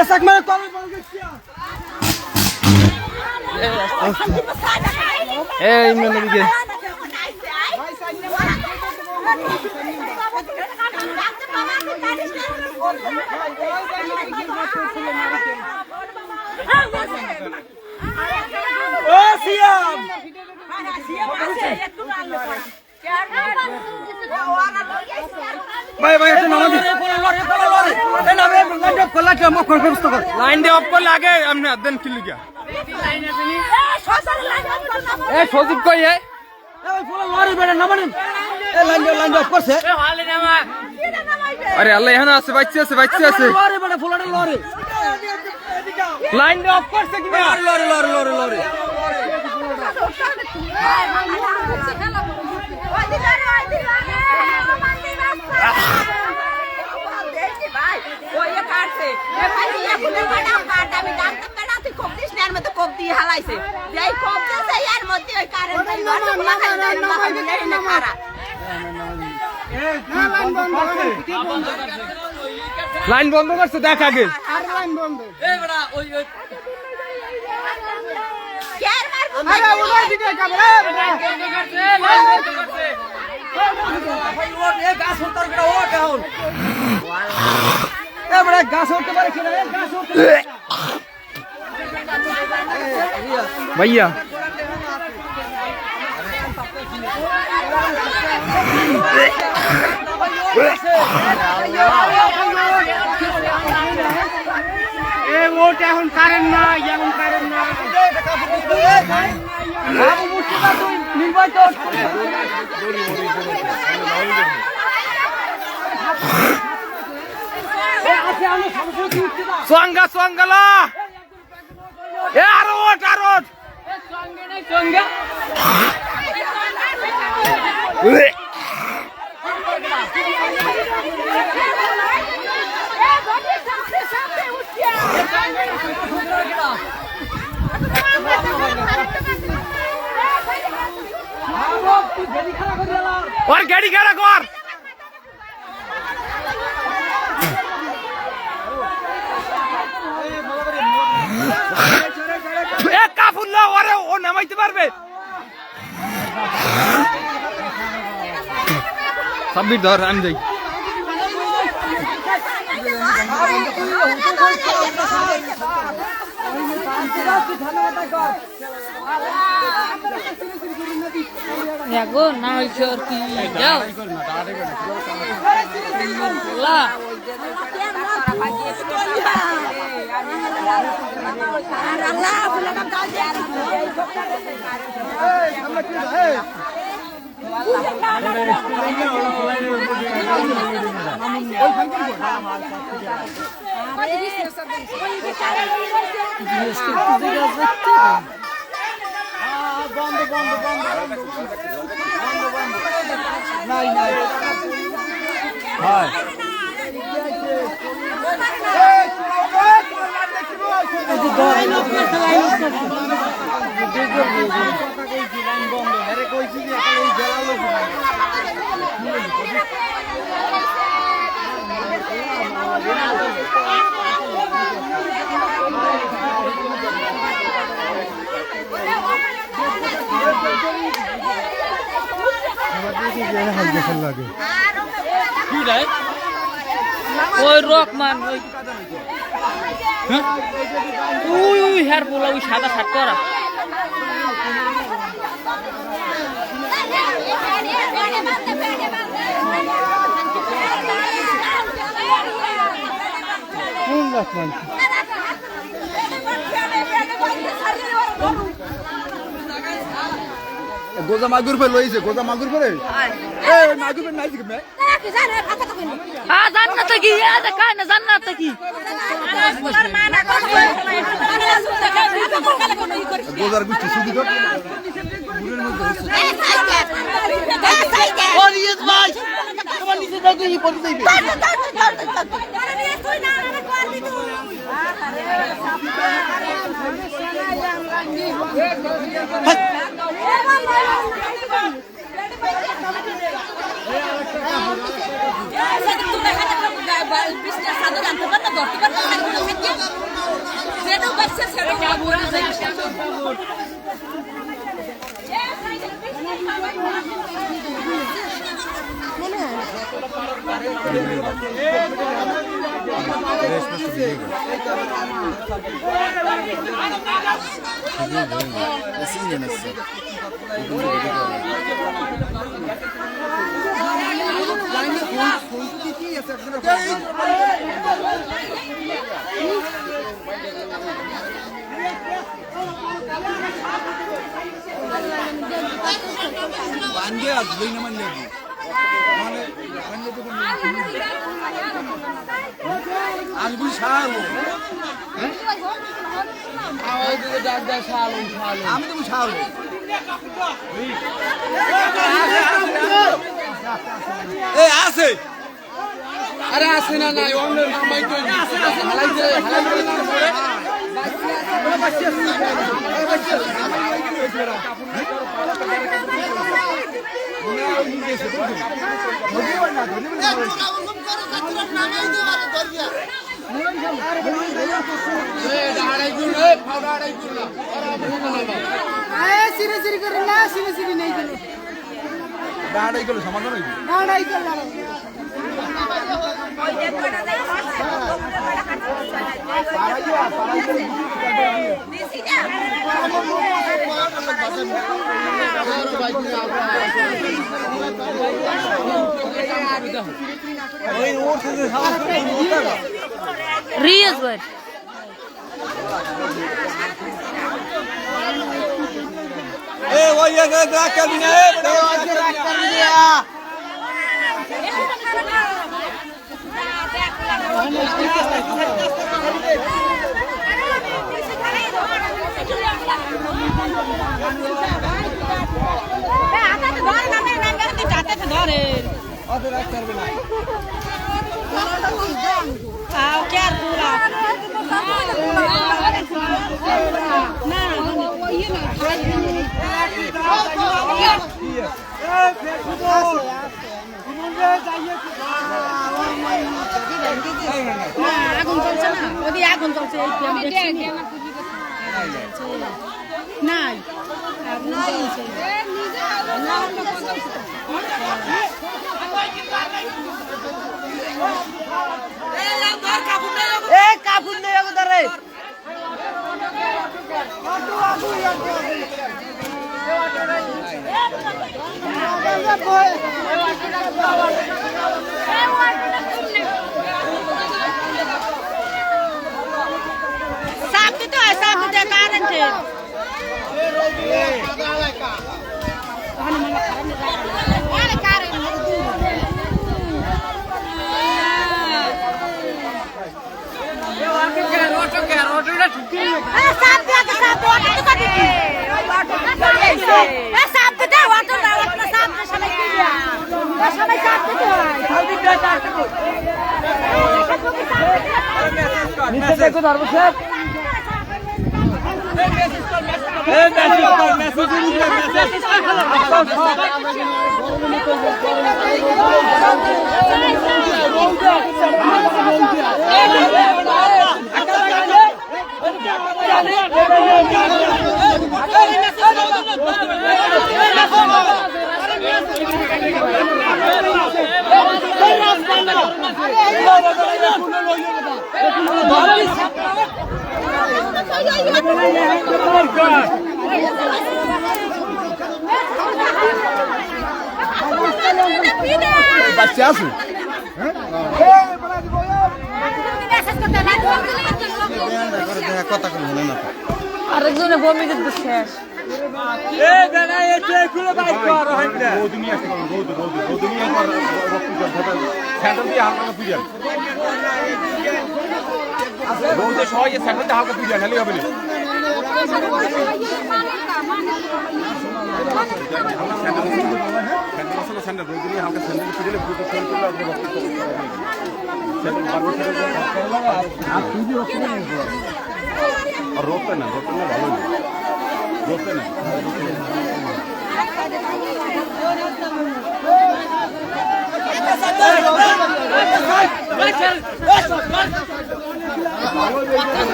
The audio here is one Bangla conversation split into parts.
এসাক মানে কবে বলগে এই ইমরান নবীকে ও সিয়াম ভাই ভাই এটা নামাজ লাইন দিয়ে অফ করলে আগে আপনি দেন কিলো গিয়া এ সজিব কই এ আরে আল্লাহ এখানে আছে বাচ্চা আছে লাইন দিয়ে অফ করছে কিনা লরে লাইন বন্ধ করছে দেখ আগে भैया ওটা এখন কারেন্ট না এখন কারেন্ট না सोंगा सोंगला ए आरोट সঙ্গে और गाड़ी खड़ा कर एक काफुल्ला ওরে ও নামাইতে পারবে সাব্বির ধর আমি যাই গো না হইছে আর কি যাও ওই রকমান ওই হেয়ার পোলা ওই সাদা শার্ট করা গোজা মাগুর পে লইছে গোজা মাগুর পরে এ মাগুর পে নাইছে কে জান্নাত কি কায় না জান্নাত কি গোজার গুষ্টি সুদি কর ও ইয়েস ভাই তোমার নিচে যাইতে ই পড়তে যাইবে বিশটা সাদা জানতে পারতা ধরতে পারতা আরে আসে না নাই অন্যের নামাই তো হালাইছে সমাধান রিয়াজ ভাই আগুন চলছে না ওদি আগুন চলছে নাই আগুন চলছে কাপুর নেই ধরে साफ तो है साफ तो कारण थे देखो धर्म साहब বাচ্চা আছে কথা কম হলে না আরেকজনে বমি করতে শেষ আর রোদতে না ভালো রোদতে না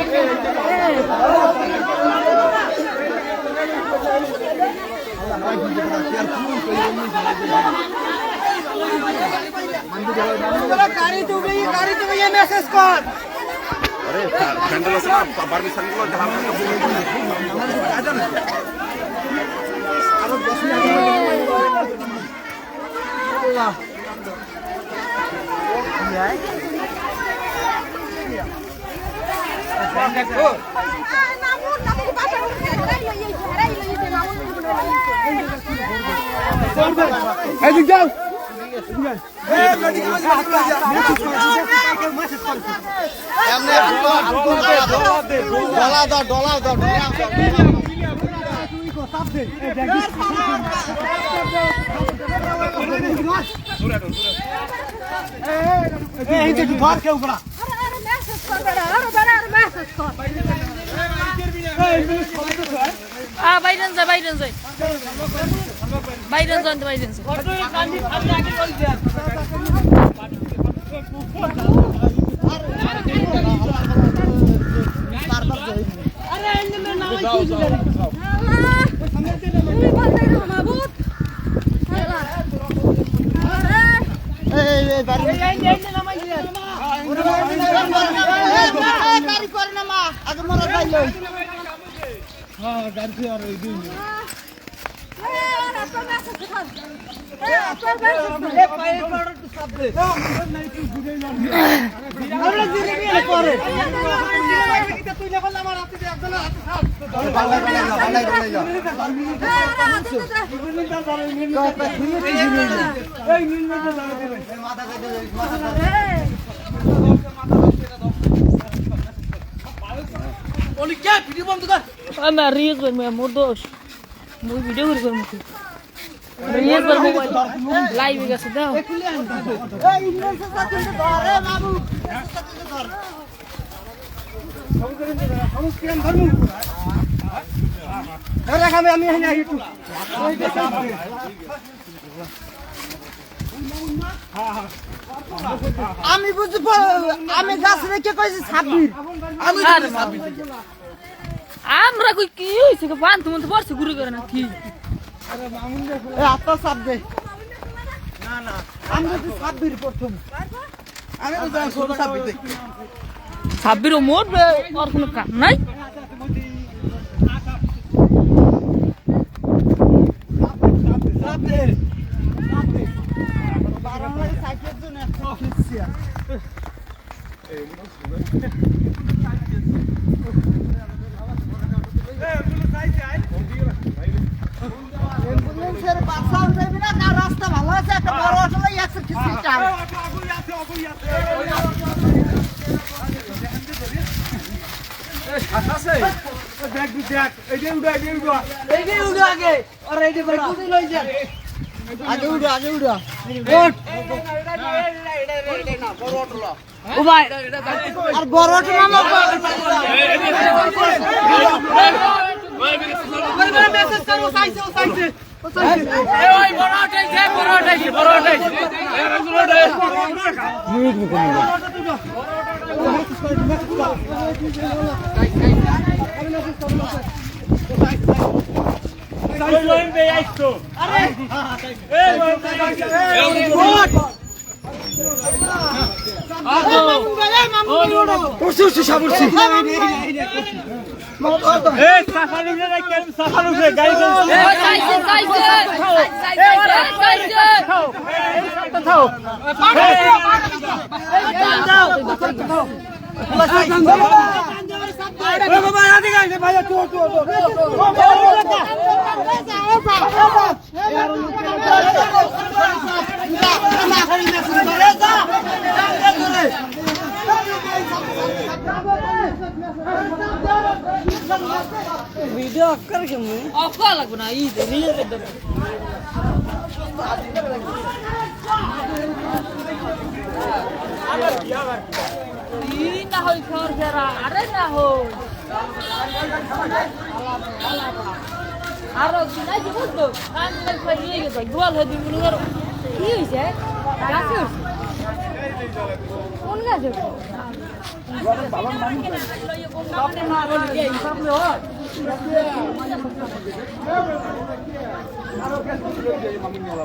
Hey! গাড়ি তুমি মেসেজ কর আরে স্যান্ডেল আছে না বারবি স্যান্ডেল জাহাজ এদিক যাও বাইরেন যায় বাইরেন যায় বাইরেন যান বাইরেন আমি রিয়েজ করবো মোর দোষ মুই ভিডিও করে করবো রিয়েজ করবো মোবাইল লাইভ গেছে দাও আমি বুঝবো আমি গাছ রেখে কইছি 26 আমি আমরা কই কি হইছে বান তুমি তো বর্ষ গুরু করে না কি এ আত্মা সাপ দে না না আমি তো 26 প্রথম আমি তো জানি 26 দে 26 মোর আর কোনো কাম নাই রাস্তা ভালো আছে একটা বড় অটো লই আছে কিছু টাইম আগে আর এইটা করে কুদি লই যা আগে উড়া ও ভাই আর বড় অটো না মেসেজ করো সাইছে ওই বড় অটাইছে वीडियो ऑफ कर के मुझे ऑफ कर लग बना ये रील कर दो ये ना हो छोड़ जरा अरे ना हो আরো নাই যে বুঝতো আমি কই নিয়ে গেছে গোল হয়ে দিবি মনে করো কি হইছে গাছে উঠছে কোন গাছে বাবা মানি সামনে না বলকে সামনে হ আরো কেন মামি নিয়ে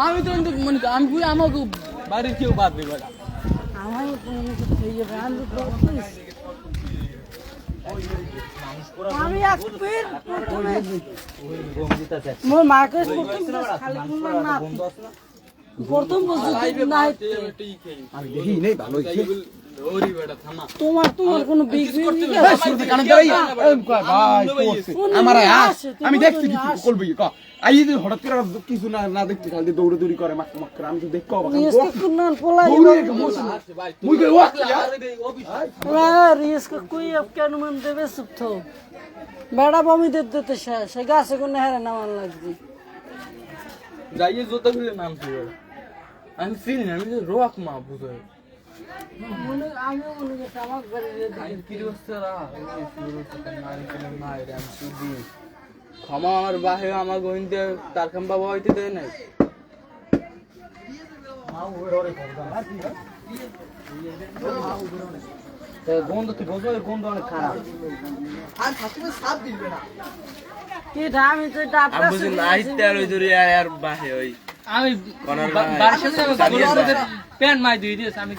আমি তো মনে আমি পুরো আমাকে বাড়ির কেউ বাদ দেবে আমি মোর মার্কেট প্রথম তোমার কোনো আমি দেখছি করবি হঠাৎ করে কিছু না দেখতে খালি দৌড়ে দৌড়ি করে আমি তো দেখতে বেড়া বমি দিতে সে গাছে কোনো হেরে নামান লাগছে যাইয়ে জোতা খুলে নাম ছিল আমি চিনি না আমি তো রোয়াক মা বুঝো আমিও মনে করছি আমার আমার বাহে আমার গহিনতে তার খাম বাবা হইতে দেয় নাই গন্ধ তুই বোঝো গন্ধ অনেক খারাপ আমি তো ডাব আমি প্যান্ট মাই দিয়ে দিয়েছি আমি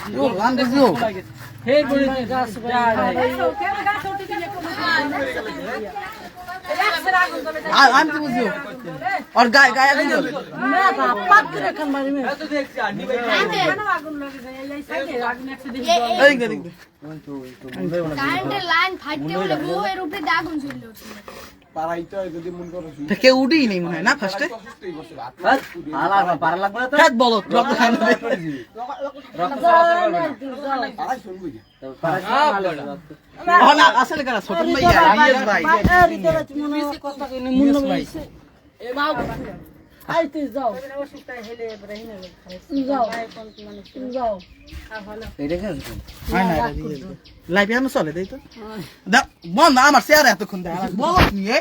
और गाय गाय কারেন্টের লাইন ফাটতে বলে বউয়ের উপরে আগুন জ্বললো কেউ উঠেই নেই মনে হয় না ফার্স্টে বলো আসলে কারা ছোট লাইফে চলে দেই তো বন্ধ আমার চেয়ারে এতক্ষণ বলো নিয়ে